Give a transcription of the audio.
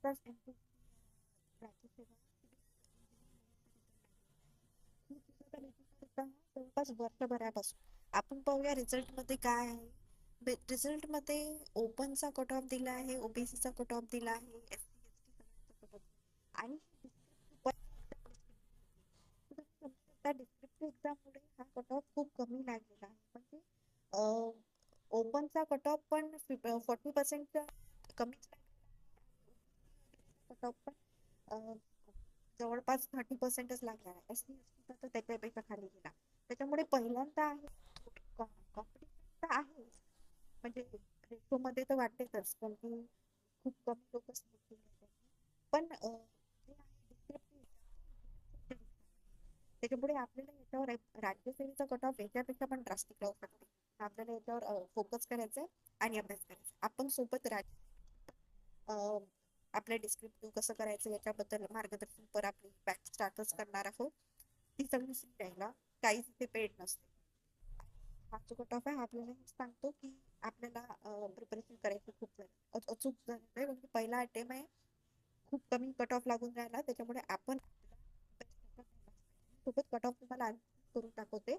आत्ताच राज्यसेवा जवळपास वर्षभरापासून आपण पाहूया रिझल्ट मध्ये काय आहे. रिझल्ट मध्ये ओपनचा कट ऑफ दिला आहे, ओबीसीचा कट ऑफ दिला आहे, एससी एसटी आणि डिस्क्रिप्टिव्ह एक्झाम मुळे हा कट ऑफ खूप कमी लागलेला आहे. म्हणजे ओपनचा कट ऑफ पण 40% कमीच कट ऑफ पण अ, जवळपास 30%च लागला आहे. एससी एसटीचा तर त्याच्यापेक्षा खाली गेला. त्याच्यामुळे पहिल्यांदा आहे कॉम्पिटिशन तर आहे. म्हणजे रेशो मध्ये तर वाटतेच पण की खूप कमी लोक सिलेक्ट केले जातात. पण जे आहे descriptive exam त्याच्यामुळे आपल्याला याच्यावर राज्यसेवेचा कट ऑफ याच्यापेक्षा पण ड्रास्टिक राहू शकते. आपल्याला याच्यावर फोकस करायचा आहे आणि अभ्यास करायचा. आपण सोबत अ, आपल्या डिस्क्रिप्टिव्ह कसं करायचं याच्याबद्दल मार्गदर्शन पर आपली बॅच स्टार्टच करणार आहोत. ती सगळी फ्री राहिला, काहीच इथे पेड नसते. हा जो कट ऑफ आहे आपल्याला हे सांगतो की आपल्याला प्रिपरेशन करायची खूप अचूक झालेलं आहे. म्हणजे पहिला अटेम्प्ट आहे, खूप कमी कट ऑफ लागून राहिला त्याच्यामुळे आपण सोबत कट ऑफ तुम्हाला करून दाखवते.